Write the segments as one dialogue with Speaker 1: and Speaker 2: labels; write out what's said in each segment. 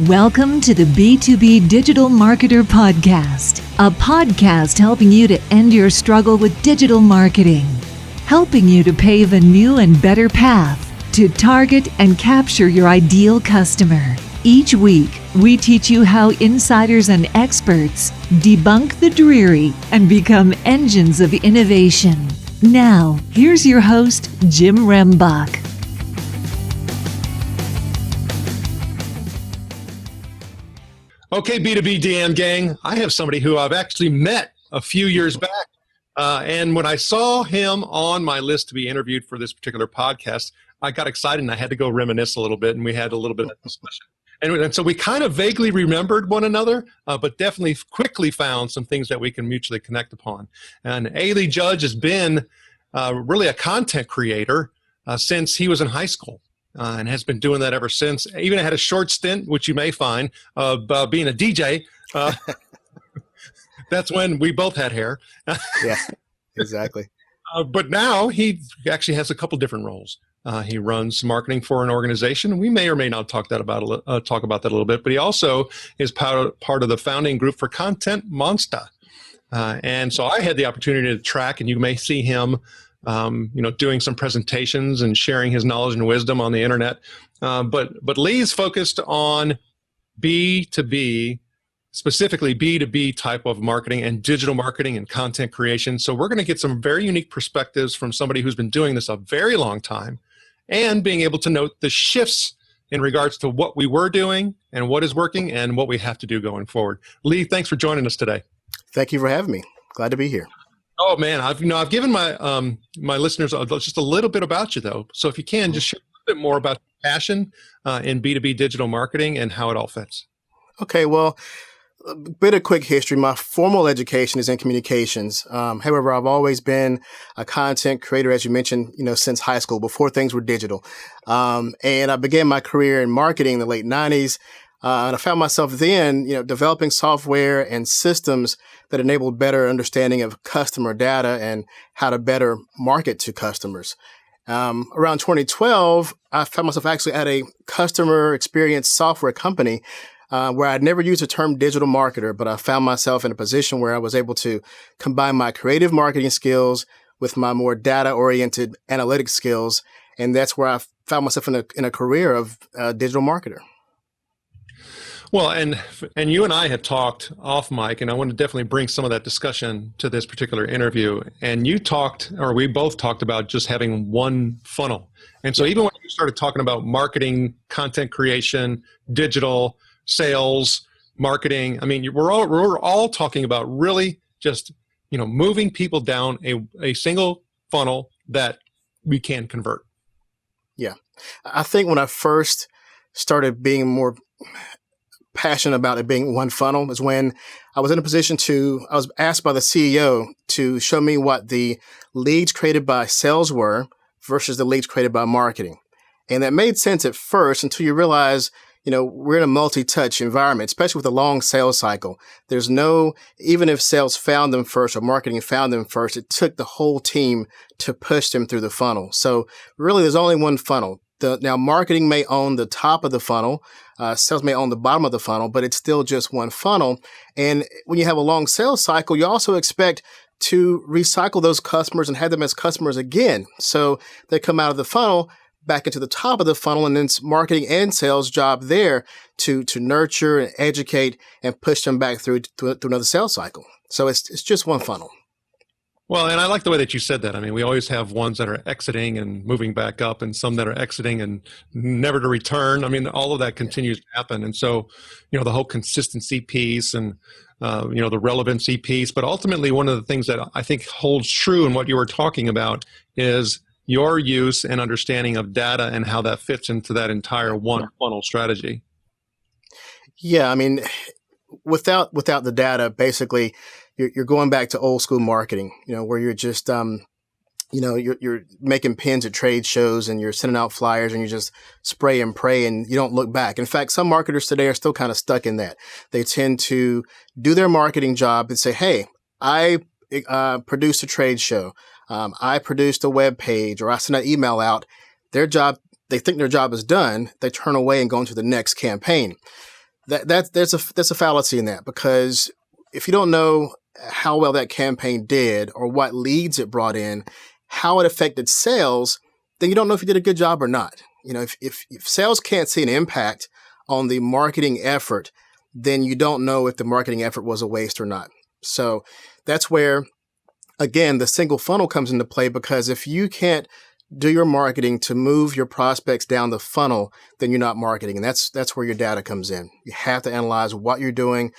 Speaker 1: Welcome to the B2B Digital Marketer podcast, a podcast helping you to end your struggle with digital marketing, helping you to pave a new and better path to target and capture your ideal customer. Each week, we teach you how insiders and experts debunk the dreary and become engines of innovation. Now, here's your host, Jim Rembach.
Speaker 2: Okay, B2B DM gang, I have somebody who I've actually met a few years back. And when I saw him on my list to be interviewed for this particular podcast, I got excited and I had to go reminisce a little bit, and we had a little bit of discussion. And so we kind of vaguely remembered one another, but definitely quickly found some things that we can mutually connect upon. And Ailey Judge has been really a content creator since he was in high school. And has been doing that ever since. Even had a short stint, which you may find, of being a DJ. That's when we both had hair.
Speaker 3: Yeah, exactly.
Speaker 2: But now he actually has a couple different roles. He runs marketing for an organization. We may or may not talk about that a little bit. But he also is part of the founding group for Content Monster. And so I had the opportunity to track, and you may see him doing some presentations and sharing his knowledge and wisdom on the internet. But Lee's focused on B2B, specifically B2B type of marketing and digital marketing and content creation. So we're going to get some very unique perspectives from somebody who's been doing this a very long time and being able to note the shifts in regards to what we were doing and what is working and what we have to do going forward. Lee, thanks for joining us today.
Speaker 3: Thank you for having me. Glad to be here.
Speaker 2: Oh man, I've given my my listeners just a little bit about you though. So if you can, just share a little bit more about your passion in B2B digital marketing and how it all fits.
Speaker 3: Okay, well, a bit of quick history. My formal education is in communications. However, I've always been a content creator, as you mentioned, since high school, before things were digital. And I began my career in marketing in the late 90s. And I found myself then, developing software and systems that enabled better understanding of customer data and how to better market to customers. Around 2012, I found myself actually at a customer experience software company where I'd never used the term digital marketer, but I found myself in a position where I was able to combine my creative marketing skills with my more data-oriented analytics skills. And that's where I found myself in a career of digital marketer.
Speaker 2: Well, and you and I had talked off mic, and I want to definitely bring some of that discussion to this particular interview. And we both talked about just having one funnel. And so even when you started talking about marketing, content creation, digital, sales, marketing, I mean, we're all talking about really just, moving people down a single funnel that we can convert.
Speaker 3: Yeah. I think when I first started being more passionate about it being one funnel is when I was in a position I was asked by the CEO to show me what the leads created by sales were versus the leads created by marketing. And that made sense at first until you realize, we're in a multi-touch environment, especially with a long sales cycle. Even if sales found them first or marketing found them first, it took the whole team to push them through the funnel. So really there's only one funnel. Now, marketing may own the top of the funnel, sales may own the bottom of the funnel, but it's still just one funnel. And when you have a long sales cycle, you also expect to recycle those customers and have them as customers again. So they come out of the funnel back into the top of the funnel, and then it's marketing and sales job there to nurture and educate and push them back through another sales cycle. So it's just one funnel.
Speaker 2: Well, and I like the way that you said that. I mean, we always have ones that are exiting and moving back up, and some that are exiting and never to return. I mean, all of that continues to happen. And so, the whole consistency piece and, the relevancy piece. But ultimately, one of the things that I think holds true in what you were talking about is your use and understanding of data and how that fits into that entire one funnel strategy.
Speaker 3: Yeah, I mean, without the data, basically, you're going back to old school marketing, where you're just, you're making pins at trade shows and you're sending out flyers and you just spray and pray and you don't look back. In fact, some marketers today are still kind of stuck in that. They tend to do their marketing job and say, hey, I produced a trade show. I produced a web page, or I sent an email out. They think their job is done. They turn away and go into the next campaign. There's a fallacy in that, because if you don't know how well that campaign did or what leads it brought in, how it affected sales, then you don't know if you did a good job or not. If sales can't see an impact on the marketing effort, then you don't know if the marketing effort was a waste or not. So that's where, again, the single funnel comes into play, because if you can't do your marketing to move your prospects down the funnel, then you're not marketing. And that's where your data comes in. You have to analyze what you're doing,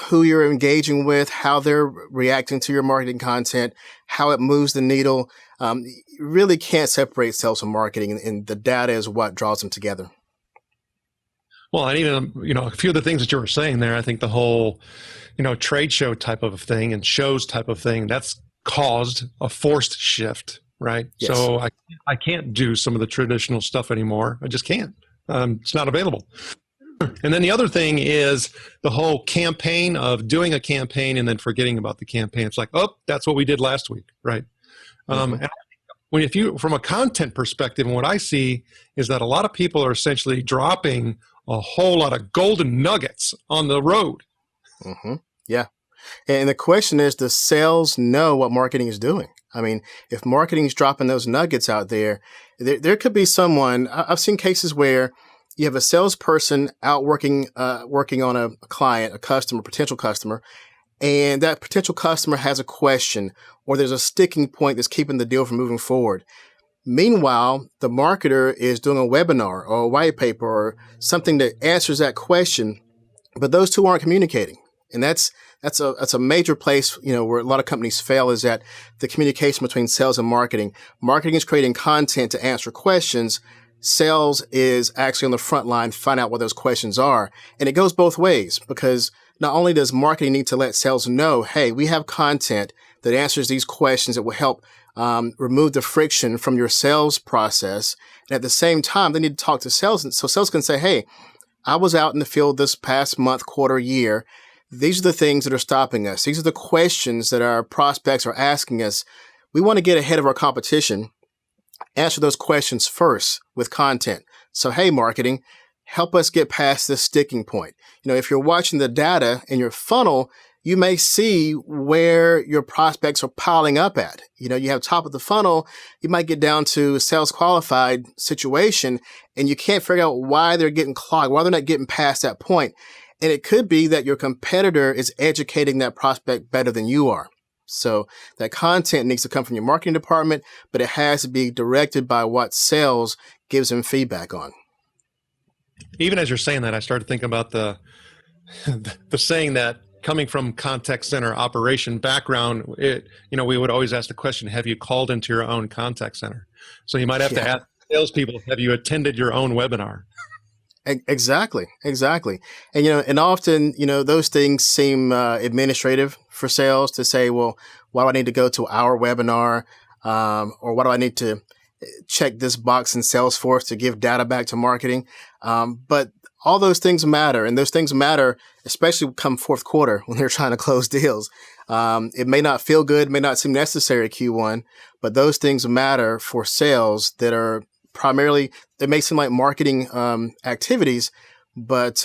Speaker 3: who you're engaging with, how they're reacting to your marketing content, how it moves the needle. You really can't separate sales from marketing, and the data is what draws them together.
Speaker 2: Well, and even, a few of the things that you were saying there, I think the whole, trade show type of thing and shows type of thing, that's caused a forced shift, right?
Speaker 3: Yes.
Speaker 2: So I can't do some of the traditional stuff anymore. I just can't. It's not available. And then the other thing is the whole campaign of doing a campaign and then forgetting about the campaign. It's like, oh, that's what we did last week, right? And if you, from a content perspective, and what I see is that a lot of people are essentially dropping a whole lot of golden nuggets on the road.
Speaker 3: Mm-hmm. Yeah. And the question is, does sales know what marketing is doing? I mean, if marketing is dropping those nuggets out there could be someone, I've seen cases where you have a salesperson out working on a client, a customer, potential customer, and that potential customer has a question, or there's a sticking point that's keeping the deal from moving forward. Meanwhile, the marketer is doing a webinar or a white paper or something that answers that question, but those two aren't communicating. And that's a major place, where a lot of companies fail, is that the communication between sales and marketing. Marketing is creating content to answer questions. Sales is actually on the front line, find out what those questions are. And it goes both ways, because not only does marketing need to let sales know, hey, we have content that answers these questions that will help remove the friction from your sales process. And at the same time, they need to talk to sales. So sales can say, hey, I was out in the field this past month, quarter, year. These are the things that are stopping us. These are the questions that our prospects are asking us. We want to get ahead of our competition. Answer those questions first with content. So, hey, marketing, help us get past this sticking point. If you're watching the data in your funnel, you may see where your prospects are piling up at. You have top of the funnel, you might get down to a sales qualified situation, and you can't figure out why they're getting clogged, why they're not getting past that point. And it could be that your competitor is educating that prospect better than you are. So that content needs to come from your marketing department, but it has to be directed by what sales gives them feedback on.
Speaker 2: Even as you're saying that, I started thinking about the saying that coming from contact center operation background, we would always ask the question, have you called into your own contact center? So you might have to ask salespeople, have you attended your own webinar?
Speaker 3: Exactly. And, and often, those things seem administrative for sales to say, well, why do I need to go to our webinar? Or why do I need to check this box in Salesforce to give data back to marketing? But all those things matter. And those things matter, especially come fourth quarter when they're trying to close deals. It may not feel good, may not seem necessary at Q1, but those things matter for sales that are primarily, they may seem like marketing activities, but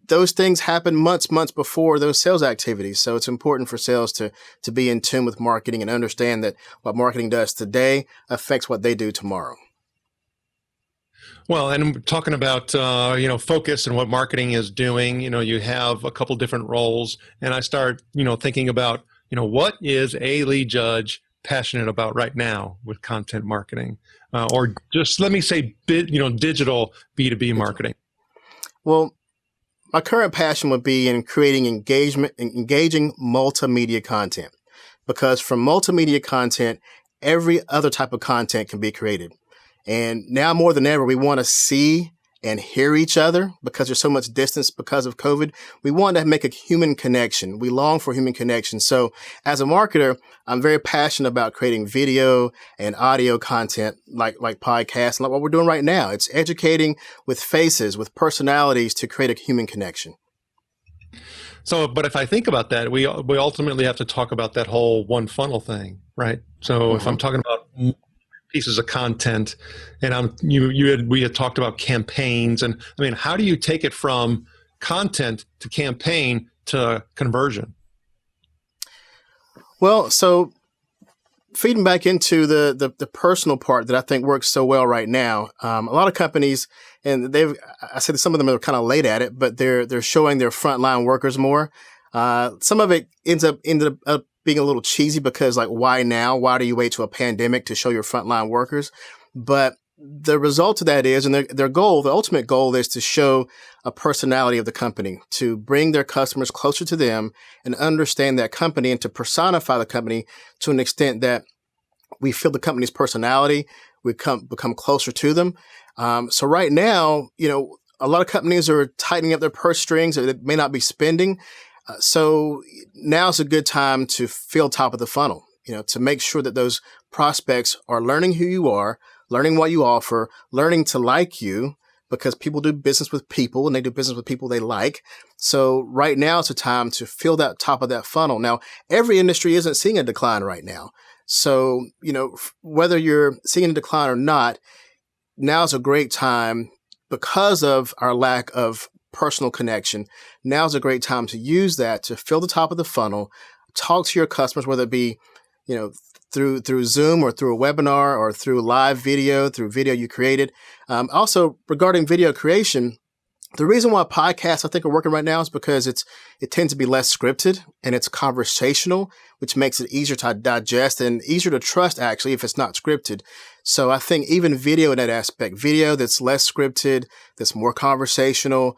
Speaker 3: those things happen months before those sales activities. So it's important for sales to be in tune with marketing and understand that what marketing does today affects what they do tomorrow.
Speaker 2: Well, and talking about, focus and what marketing is doing, you have a couple different roles, and I start, thinking about, what is a lead judge passionate about right now with content marketing, or just let me say, digital B2B marketing? Well,
Speaker 3: my current passion would be in creating engaging multimedia content, because from multimedia content, every other type of content can be created. And now more than ever, we want to see and hear each other because there's so much distance because of COVID. We want to make a human connection. We long for human connection. So as a marketer, I'm very passionate about creating video and audio content like podcasts, like what we're doing right now. It's educating with faces, with personalities to create a human connection.
Speaker 2: So, but if I think about that, we ultimately have to talk about that whole one funnel thing, right? So if I'm talking about pieces of content, and we had talked about campaigns, and I mean, how do you take it from content to campaign to conversion?
Speaker 3: Well, so feeding back into the personal part that I think works so well right now, a lot of companies, and I said some of them are kind of late at it, but they're showing their frontline workers more. Some of it ended up being a little cheesy because, like, why now? Why do you wait till a pandemic to show your frontline workers? But the result of that is, and their goal, the ultimate goal is to show a personality of the company, to bring their customers closer to them and understand that company, and to personify the company to an extent that we feel the company's personality, we become closer to them. So right now, a lot of companies are tightening up their purse strings, or they may not be spending. So now's a good time to fill top of the funnel, to make sure that those prospects are learning who you are, learning what you offer, learning to like you, because people do business with people and they do business with people they like. So right now is a time to fill that top of that funnel. Now, every industry isn't seeing a decline right now. So, whether you're seeing a decline or not, now's a great time because of our lack of personal connection. Now's a great time to use that to fill the top of the funnel, talk to your customers, whether it be, through Zoom or through a webinar or through live video, through video you created. Also, regarding video creation, the reason why podcasts I think are working right now is because it tends to be less scripted and it's conversational, which makes it easier to digest and easier to trust, actually, if it's not scripted. So I think even video in that aspect, video that's less scripted, that's more conversational,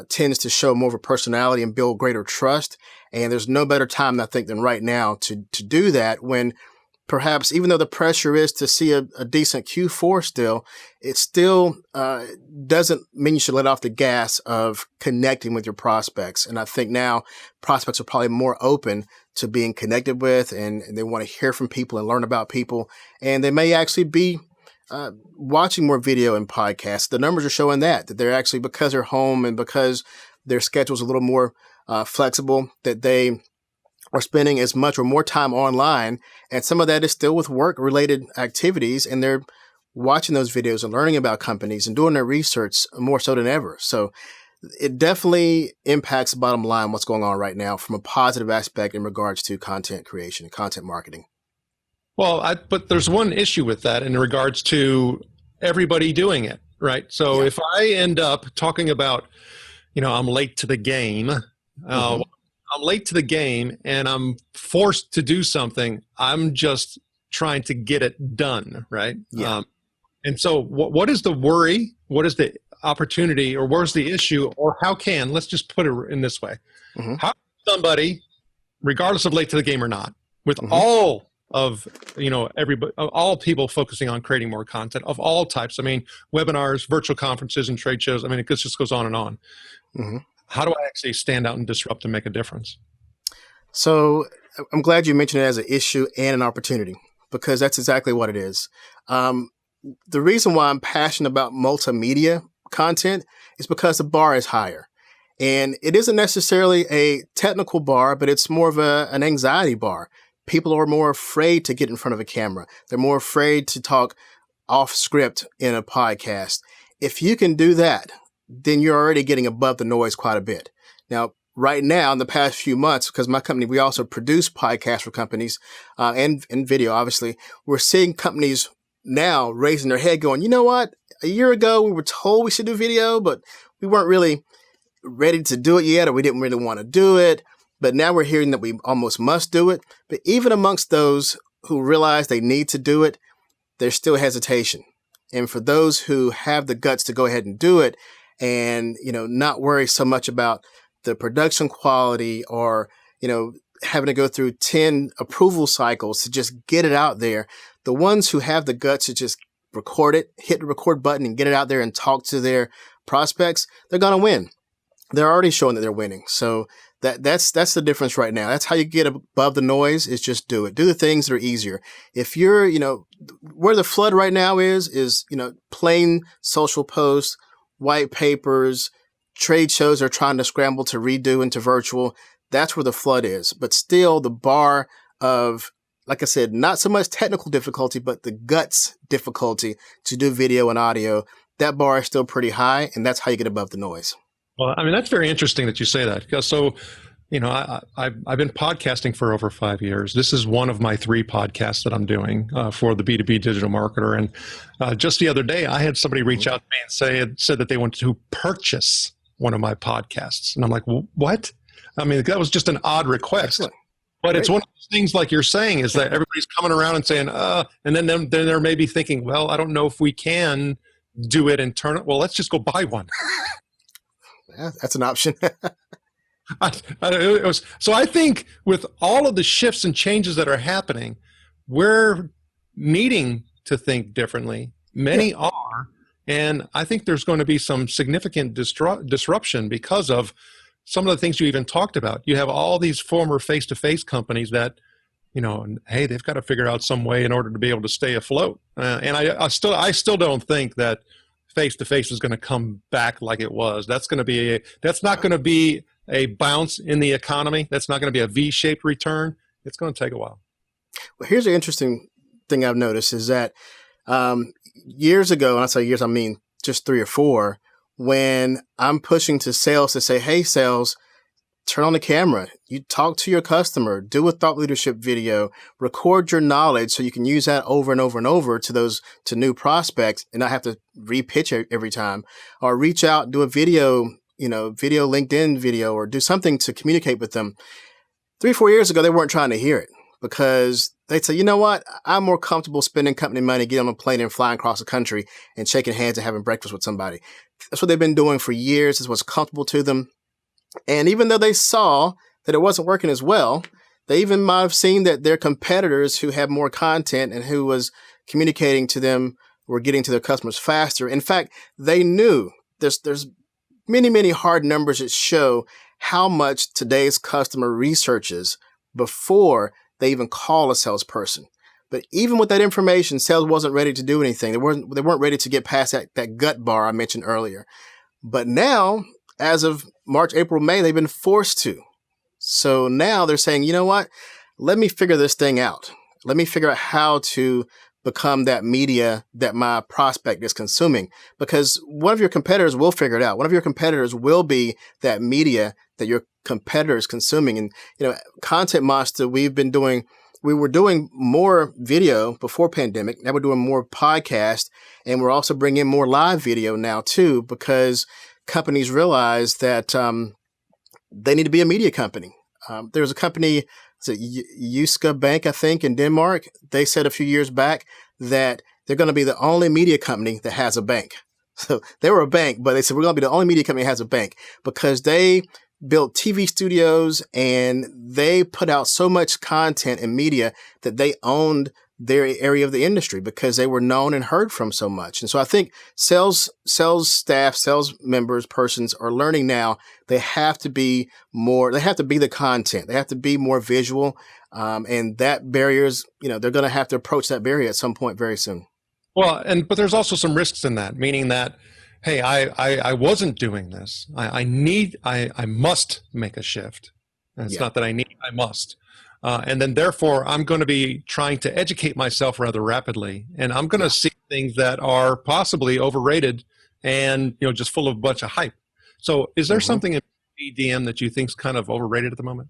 Speaker 3: tends to show more of a personality and build greater trust. And there's no better time, I think, than right now to do that, when perhaps, even though the pressure is to see a decent Q4 still, it still doesn't mean you should let off the gas of connecting with your prospects. And I think now prospects are probably more open to being connected with, and they want to hear from people and learn about people. And they may actually be watching more video and podcasts. The numbers are showing that they're actually, because they're home and because their schedule is a little more flexible, that they are spending as much or more time online. And some of that is still with work-related activities, and they're watching those videos and learning about companies and doing their research more so than ever. So it definitely impacts the bottom line, what's going on right now from a positive aspect in regards to content creation and content marketing.
Speaker 2: Well, but there's one issue with that in regards to everybody doing it, right? So if I end up talking about, I'm late to the game, I'm late to the game and I'm forced to do something, I'm just trying to get it done, right?
Speaker 3: Yeah.
Speaker 2: And so what is the worry? What is the opportunity, or where's the issue, or let's just put it in this way. How can somebody, regardless of late to the game or not, with all of, everybody, all people focusing on creating more content of all types, webinars, virtual conferences, and trade shows, it just goes on and on. How do I actually stand out and disrupt and make a difference? So
Speaker 3: I'm glad you mentioned it as an issue and an opportunity, because that's exactly what it is. The reason why I'm passionate about multimedia content is because the bar is higher. And it isn't necessarily a technical bar, but it's more of an anxiety bar. People are more afraid to get in front of a camera. They're more afraid to talk off script in a podcast. If you can do that, then you're already getting above the noise quite a bit. Now, right now, in the past few months, because my company, we also produce podcasts for companies and video, obviously, we're seeing companies now raising their head going, you know what? A year ago, we were told we should do video, but we weren't really ready to do it yet, or we didn't really want to do it. But now we're hearing that we almost must do it. But even amongst those who realize they need to do it, there's still hesitation. And for those who have the guts to go ahead and do it and, not worry so much about the production quality or, having to go through 10 approval cycles to just get it out there, the ones who have the guts to just record it, hit the record button and get it out there and talk to their prospects, they're going to win. They're already showing that they're winning. So that's the difference right now. That's how you get above the noise, is just do it. Do the things that are easier. If you're, where the flood right now is, plain social posts, white papers, trade shows are trying to scramble to redo into virtual. That's where the flood is. But still, the bar of, like I said, not so much technical difficulty, but the guts difficulty to do video and audio, that bar is still pretty high, and that's how you get above the noise.
Speaker 2: Well, I mean, that's very interesting that you say that, because I've been podcasting for over 5 years. This is one of my 3 podcasts that I'm doing for the B2B Digital Marketer. And just the other day, I had somebody reach out to me and said that they wanted to purchase one of my podcasts. And I'm like, what? I mean, that was just an odd request.
Speaker 3: Excellent.
Speaker 2: But
Speaker 3: Great.
Speaker 2: It's one of those things, like you're saying, is that everybody's coming around and saying, and then they're maybe thinking, well, I don't know if we can do it and turn it. Well, let's just go buy one.
Speaker 3: Yeah, that's an option.
Speaker 2: So I think with all of the shifts and changes that are happening, we're needing to think differently. Many are. And I think there's going to be some significant disruption because of some of the things you even talked about. You have all these former face-to-face companies that, hey, they've got to figure out some way in order to be able to stay afloat. And I still don't think that face-to-face is going to come back like it was. That's not going to be a bounce in the economy. That's not going to be a V-shaped return. It's going to take a while.
Speaker 3: Well, here's an interesting thing I've noticed is that years ago, and I say years, I mean just 3 or 4, when I'm pushing to sales to say, hey, sales, turn on the camera, you talk to your customer, do a thought leadership video, record your knowledge so you can use that over and over and over to new prospects and not have to re-pitch every time, or reach out, do a video LinkedIn video, or do something to communicate with them. 3, 4 years ago, they weren't trying to hear it because they'd say, you know what, I'm more comfortable spending company money, getting on a plane and flying across the country and shaking hands and having breakfast with somebody. That's what they've been doing for years. It's what's comfortable to them. And even though they saw that it wasn't working as well, they even might have seen that their competitors who had more content and who was communicating to them were getting to their customers faster. In fact, they knew there's many, many hard numbers that show how much today's customer researches before they even call a salesperson. But even with that information, sales wasn't ready to do anything. They weren't ready to get past that gut bar I mentioned earlier. But now, as of March, April, May, they've been forced to. So now they're saying, you know what? Let me figure this thing out. Let me figure out how to become that media that my prospect is consuming, because one of your competitors will figure it out. One of your competitors will be that media that your competitor is consuming. And, Content Monster, we were doing more video before pandemic. Now we're doing more podcast, and we're also bringing in more live video now too, because companies realize that they need to be a media company. There's a company, Jyske Bank, I think, in Denmark. They said a few years back that they're going to be the only media company that has a bank. So they were a bank, but they said we're going to be the only media company that has a bank, because they built TV studios and they put out so much content and media that they owned their area of the industry because they were known and heard from so much. And so I think sales staff, sales members, persons are learning now they have to be the content. They have to be more visual. And that barriers, they're going to have to approach that barrier at some point very soon.
Speaker 2: Well, but there's also some risks in that, meaning that, hey, I wasn't doing this. I must make a shift. And it's not that I must. And then therefore, I'm going to be trying to educate myself rather rapidly. And I'm going to see things that are possibly overrated and, just full of a bunch of hype. So is there something in BDM that you think is kind of overrated at the moment?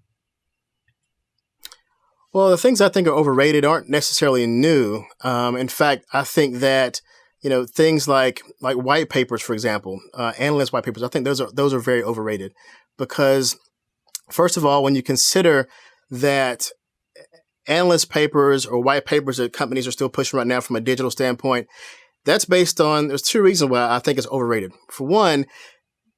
Speaker 3: Well, the things I think are overrated aren't necessarily new. In fact, I think that, things like white papers, for example, analyst white papers, I think those are very overrated, because first of all, when you consider that analyst papers or white papers that companies are still pushing right now from a digital standpoint, that's based on, there's 2 reasons why I think it's overrated. For one,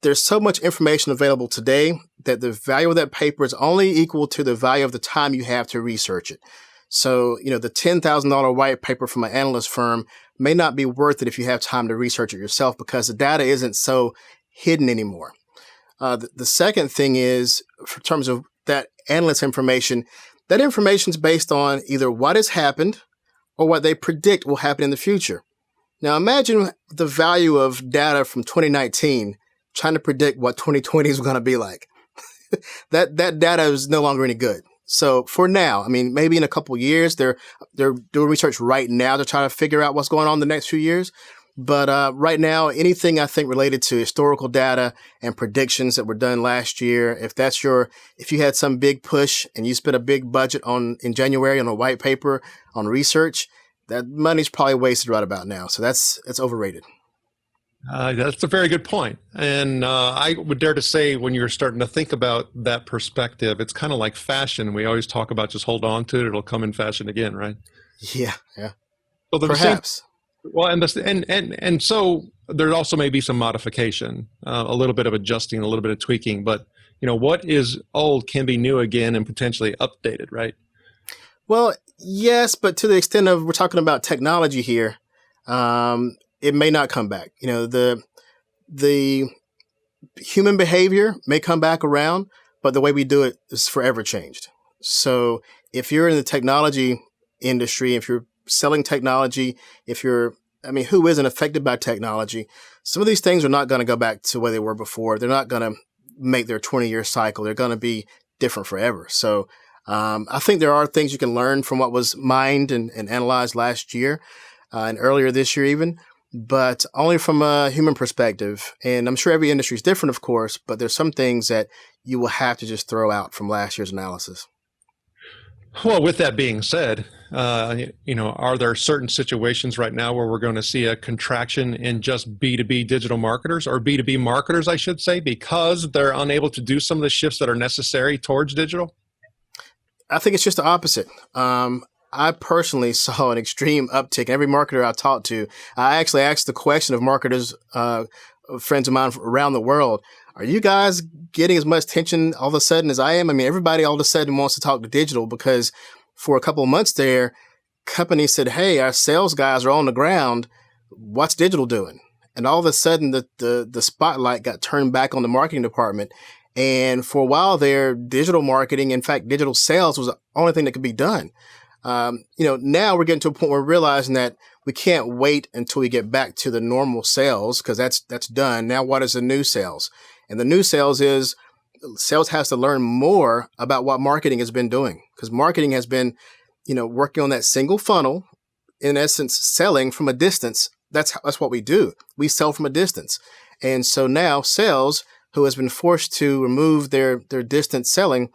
Speaker 3: there's so much information available today that the value of that paper is only equal to the value of the time you have to research it. So, the $10,000 white paper from an analyst firm may not be worth it if you have time to research it yourself, because the data isn't so hidden anymore. The second thing is, in terms of that analyst information, that information is based on either what has happened or what they predict will happen in the future. Now, imagine the value of data from 2019 trying to predict what 2020 is going to be like. that data is no longer any good. So for now, maybe in a couple of years, they're doing research right now to try to figure out what's going on in the next few years. But right now, anything I think related to historical data and predictions that were done last year, if you had some big push and you spent a big budget in January on a white paper on research, that money's probably wasted right about now. So that's overrated.
Speaker 2: That's a very good point. And I would dare to say when you're starting to think about that perspective, it's kind of like fashion. We always talk about just hold on to it. It'll come in fashion again, right?
Speaker 3: Yeah.
Speaker 2: So
Speaker 3: Perhaps.
Speaker 2: Well, and so there also may be some modification, a little bit of adjusting, a little bit of tweaking. But, what is old can be new again and potentially updated, right?
Speaker 3: Well, yes, but to the extent of we're talking about technology here, it may not come back. The human behavior may come back around, but the way we do it is forever changed. So if you're in the technology industry, if you're selling technology, who isn't affected by technology? Some of these things are not going to go back to where they were before. They're not going to make their 20-year cycle. They're going to be different forever. So I think there are things you can learn from what was mined and analyzed last year and earlier this year even, but only from a human perspective. And I'm sure every industry is different, of course, but there's some things that you will have to just throw out from last year's analysis.
Speaker 2: Well, with that being said, are there certain situations right now where we're going to see a contraction in just B2B digital marketers, or B2B marketers, I should say, because they're unable to do some of the shifts that are necessary towards digital?
Speaker 3: I think it's just the opposite. I personally saw an extreme uptick. Every marketer I talked to, I actually asked the question of marketers, friends of mine around the world, are you guys getting as much attention all of a sudden as I am? Everybody all of a sudden wants to talk to digital because for a couple of months there, companies said, hey, our sales guys are on the ground. What's digital doing? And all of a sudden the spotlight got turned back on the marketing department. And for a while there, digital marketing, in fact, digital sales was the only thing that could be done. Now we're getting to a point where we're realizing that we can't wait until we get back to the normal sales because that's done. Now, what is the new sales? And the new sales is sales has to learn more about what marketing has been doing because marketing has been, working on that single funnel, in essence, selling from a distance. That's what we do. We sell from a distance. And so now sales, who has been forced to remove their distance selling,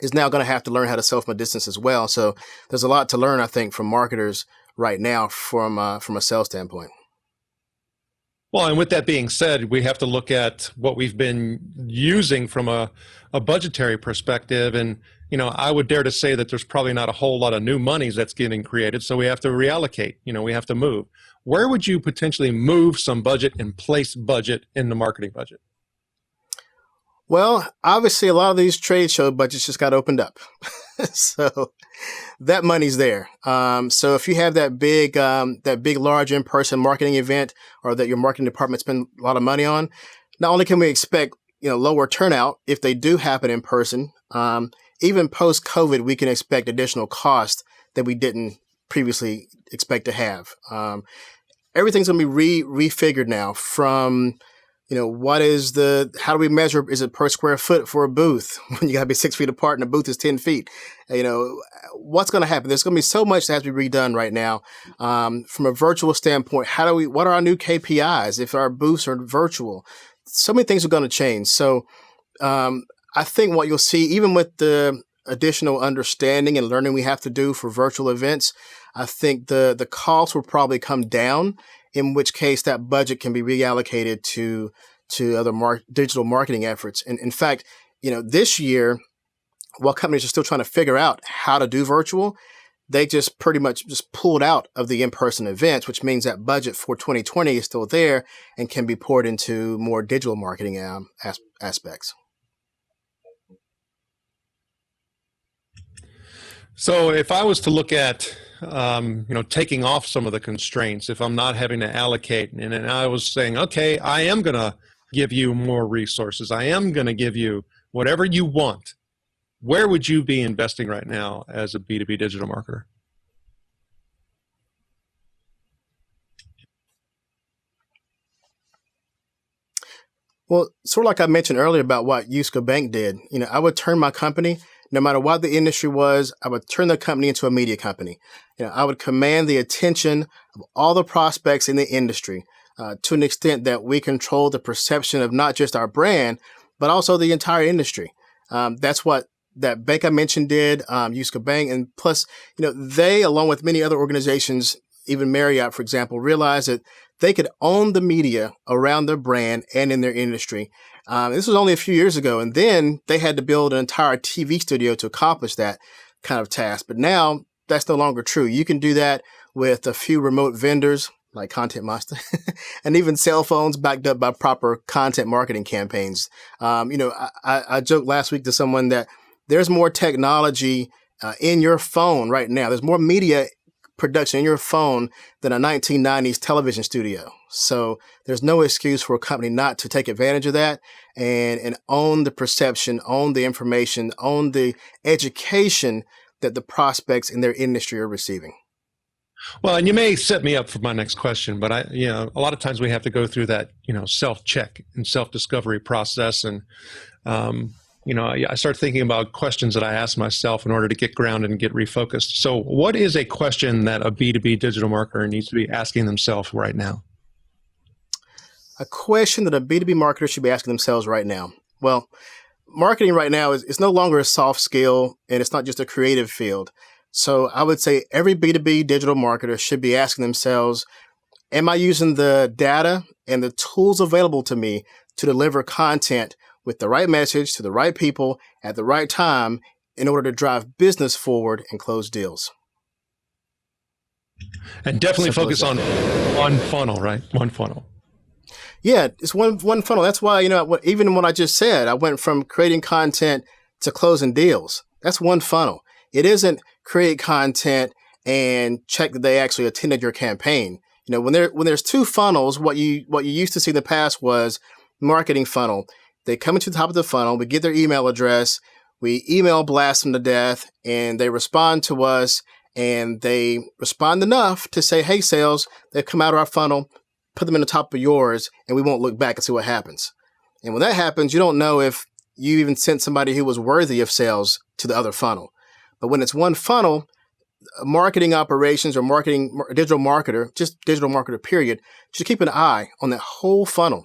Speaker 3: is now going to have to learn how to sell from a distance as well. So there's a lot to learn, I think, from marketers right now from a sales standpoint.
Speaker 2: Well, and with that being said, we have to look at what we've been using from a budgetary perspective. And, I would dare to say that there's probably not a whole lot of new monies that's getting created. So we have to reallocate, we have to move. Where would you potentially move some budget and place budget in the marketing budget?
Speaker 3: Well, obviously, a lot of these trade show budgets just got opened up. So that money's there. So if you have that big, large in-person marketing event or that your marketing department spend a lot of money on, not only can we expect, lower turnout if they do happen in person, even post-COVID, we can expect additional cost that we didn't previously expect to have. Everything's going to be refigured now from how do we measure? Is it per square foot for a booth when you got to be 6 feet apart and the booth is 10 feet? What's going to happen? There's going to be so much that has to be redone right now. From a virtual standpoint, what are our new KPIs if our booths are virtual? So many things are going to change. So I think what you'll see, even with the additional understanding and learning we have to do for virtual events, I think the costs will probably come down, in which case that budget can be reallocated to other digital marketing efforts. And in fact, this year, while companies are still trying to figure out how to do virtual, they just pretty much just pulled out of the in-person events, which means that budget for 2020 is still there and can be poured into more digital marketing aspects.
Speaker 2: So if I was to look at, taking off some of the constraints, if I'm not having to allocate, and I was saying, okay, I am going to give you more resources. I am going to give you whatever you want. Where would you be investing right now as a B2B digital marketer?
Speaker 3: Well, sort of like I mentioned earlier about what Yuska Bank did, I would turn my company No matter what the industry was, I would turn the company into a media company. I would command the attention of all the prospects in the industry to an extent that we control the perception of not just our brand, but also the entire industry. That's what that bank I mentioned did, Yuska Bank. And plus, they, along with many other organizations, even Marriott, for example, realized that they could own the media around their brand and in their industry. This was only a few years ago. And then they had to build an entire TV studio to accomplish that kind of task. But now that's no longer true. You can do that with a few remote vendors like Content Master and even cell phones backed up by proper content marketing campaigns. I joked last week to someone that there's more technology in your phone right now. There's more media production in your phone than a 1990s television studio. So there's no excuse for a company not to take advantage of that and own the perception, own the information, own the education that the prospects in their industry are receiving.
Speaker 2: Well, and you may set me up for my next question, but a lot of times we have to go through that, self-check and self-discovery process. And, I start thinking about questions that I ask myself in order to get grounded and get refocused. So what is a question that a B2B digital marketer needs to be asking themselves right now?
Speaker 3: A question that a B2B marketer should be asking themselves right now. Well, marketing right now is no longer a soft skill, and it's not just a creative field. So I would say every B2B digital marketer should be asking themselves, am I using the data and the tools available to me to deliver content with the right message to the right people at the right time in order to drive business forward and close deals?
Speaker 2: And definitely focus on one funnel, right? One funnel.
Speaker 3: Yeah, it's one funnel. That's why, even what I just said, I went from creating content to closing deals. That's one funnel. It isn't create content and check that they actually attended your campaign. When there's two funnels, what you used to see in the past was marketing funnel. They come into the top of the funnel, we get their email address, we email blast them to death, and they respond to us, and they respond enough to say, hey, sales, they've come out of our funnel, put them in the top of yours, and we won't look back and see what happens. And when that happens, you don't know if you even sent somebody who was worthy of sales to the other funnel. But when it's one funnel, marketing operations or digital marketer, just digital marketer period, should keep an eye on that whole funnel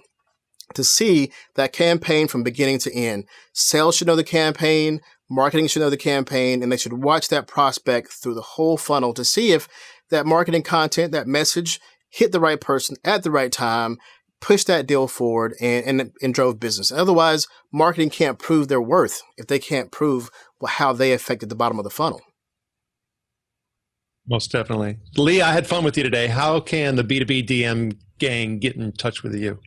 Speaker 3: to see that campaign from beginning to end. Sales should know the campaign, marketing should know the campaign, and they should watch that prospect through the whole funnel to see if that marketing content, that message hit the right person at the right time, pushed that deal forward and drove business. Otherwise, marketing can't prove their worth if they can't prove how they affected the bottom of the funnel.
Speaker 2: Most definitely. Lee, I had fun with you today. How can the B2B DM gang get in touch with you?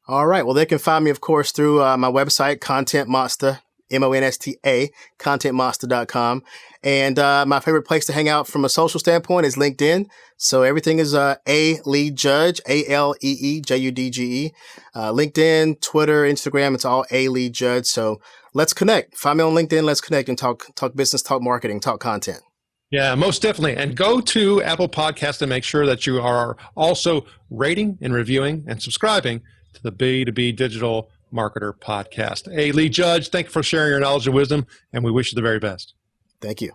Speaker 3: All right. Well, they can find me, of course, through my website, Content Monster, MONSTA, contentmonster.com. And my favorite place to hang out from a social standpoint is LinkedIn. So everything is A. Lee Judge, ALEEJUDGE. LinkedIn, Twitter, Instagram, it's all A. Lee Judge. So let's connect. Find me on LinkedIn. Let's connect and talk business, talk marketing, talk content.
Speaker 2: Yeah, most definitely. And go to Apple Podcasts and make sure that you are also rating and reviewing and subscribing to the B2B Digital Marketer podcast. Hey, Lee Judge, thank you for sharing your knowledge and wisdom, and we wish you the very best.
Speaker 3: Thank you.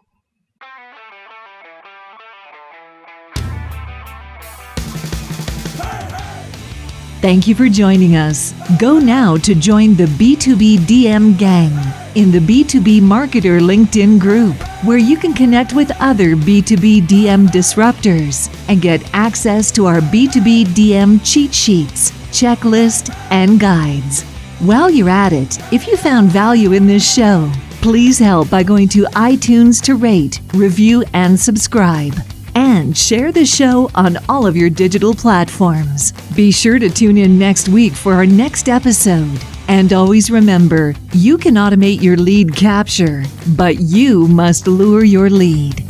Speaker 1: Thank you for joining us. Go now to join the B2B DM gang in the B2B Marketer LinkedIn group, where you can connect with other B2B DM disruptors and get access to our B2B DM cheat sheets, checklist, and guides. While you're at it, if you found value in this show, please help by going to iTunes to rate, review, and subscribe. And share the show on all of your digital platforms. Be sure to tune in next week for our next episode. And always remember, you can automate your lead capture, but you must lure your lead.